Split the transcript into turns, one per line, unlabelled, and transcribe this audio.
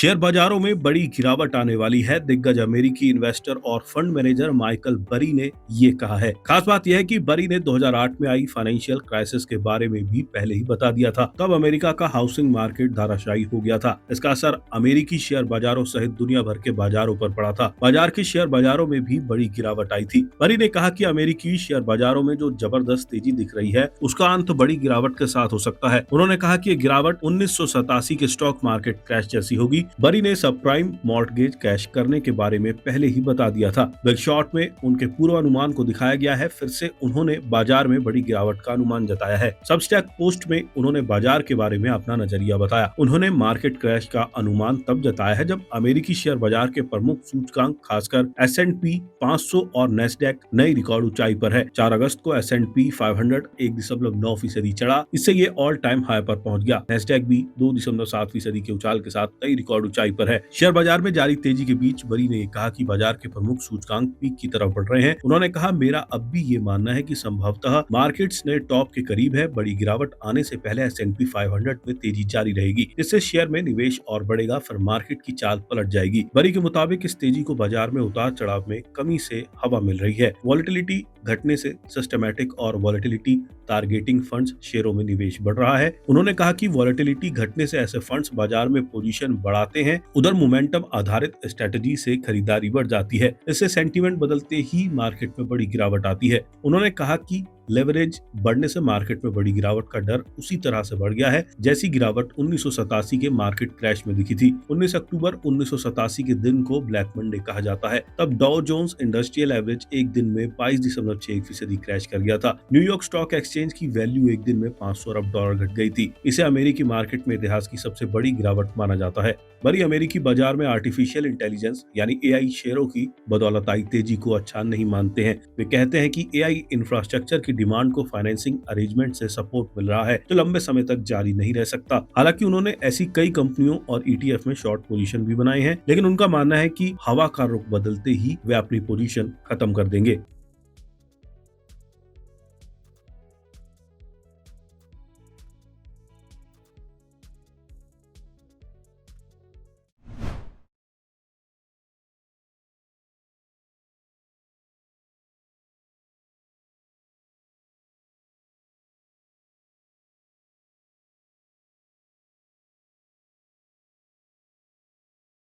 Share बाजारों में बड़ी गिरावट आने वाली है। दिग्गज अमेरिकी इन्वेस्टर और फंड मैनेजर माइकल बरी ने ये कहा है। खास बात यह है कि बरी ने 2008 में आई फाइनेंशियल क्राइसिस के बारे में भी पहले ही बता दिया था। तब अमेरिका का हाउसिंग मार्केट धाराशायी हो गया था। इसका असर अमेरिकी शेयर बाजारों सहित दुनिया भर के बाजारों पर पड़ा था। बाजार के शेयर बाजारों में भी बड़ी गिरावट आई थी। बरी ने कहा कि अमेरिकी शेयर बाजारों में जो जबरदस्त तेजी दिख रही है, उसका अंत बड़ी गिरावट के साथ हो सकता है। उन्होंने कहा कि ये गिरावट 1987 के स्टॉक मार्केट क्रैश जैसी होगी। बरी ने सब प्राइम मॉर्टगेज कैश करने के बारे में पहले ही बता दिया था। बिग शॉर्ट में उनके पूर्वानुमान को दिखाया गया है। फिर से उन्होंने बाजार में बड़ी गिरावट का अनुमान जताया है। सबस्टैक पोस्ट में उन्होंने बाजार के बारे में अपना नजरिया बताया। उन्होंने मार्केट क्रैश का अनुमान तब जताया है जब अमेरिकी शेयर बाजार के प्रमुख सूचकांक खासकर S&P 500 और नेस्डैक नई रिकॉर्ड ऊंचाई पर है। 4 अगस्त को S&P 500 1.9% चढ़ा। इससे ये ऑल टाइम हाई पर पहुंच गया। नेस्डैक भी 2.7% के उछाल के साथ नई रिकॉर्ड ऊंचाई पर है। शेयर बाजार में जारी तेजी के बीच बरी ने कहा कि बाजार के प्रमुख सूचकांक पीक की तरफ बढ़ रहे हैं। उन्होंने कहा, मेरा अब भी ये मानना है कि संभवतः मार्केट्स ने टॉप के करीब है। बड़ी गिरावट आने से पहले S&P 500 में तेजी जारी रहेगी, जिससे शेयर में निवेश और बढ़ेगा, फिर मार्केट की चाल पलट जाएगी। बरी के मुताबिक इस तेजी को बाजार में उतार चढ़ाव में कमी से हवा मिल रही है। वॉलेटिलिटी घटने से सिस्टमैटिक और वॉलेटिलिटी टारगेटिंग फंड्स शेयरों में निवेश बढ़ रहा है। उन्होंने कहा कि वॉलेटिलिटी घटने से ऐसे फंड्स बाजार में पोजीशन बढ़ाते हैं। उधर मोमेंटम आधारित स्ट्रेटजी से खरीदारी बढ़ जाती है। इससे सेंटीमेंट बदलते ही मार्केट में बड़ी गिरावट आती है। उन्होंने कहा कि लेवरेज बढ़ने से मार्केट में बड़ी गिरावट का डर उसी तरह से बढ़ गया है जैसी गिरावट 1987 के मार्केट क्रैश में दिखी थी। 19 अक्टूबर 1987 के दिन को ब्लैक मंडे कहा जाता है। तब डॉ जोन्स इंडस्ट्रियल एवरेज एक दिन में 22.6% क्रैश कर गया था। न्यूयॉर्क स्टॉक एक्सचेंज की वैल्यू एक दिन में $500 अरब घट गई थी। इसे अमेरिकी मार्केट में इतिहास की सबसे बड़ी गिरावट माना जाता है। बरी अमेरिकी बाजार में आर्टिफिशियल इंटेलिजेंस यानी AI शेयरों की बदौलत आई तेजी को अच्छा नहीं मानते हैं। वे कहते हैं कि AI इंफ्रास्ट्रक्चर की डिमांड को फाइनेंसिंग अरेंजमेंट से सपोर्ट मिल रहा है, जो लंबे समय तक जारी नहीं रह सकता। हालांकि उन्होंने ऐसी कई कंपनियों और ETF में शॉर्ट पोजीशन भी बनाए हैं, लेकिन उनका मानना है कि हवा का रुख बदलते ही वे अपनी पोजीशन खत्म कर देंगे।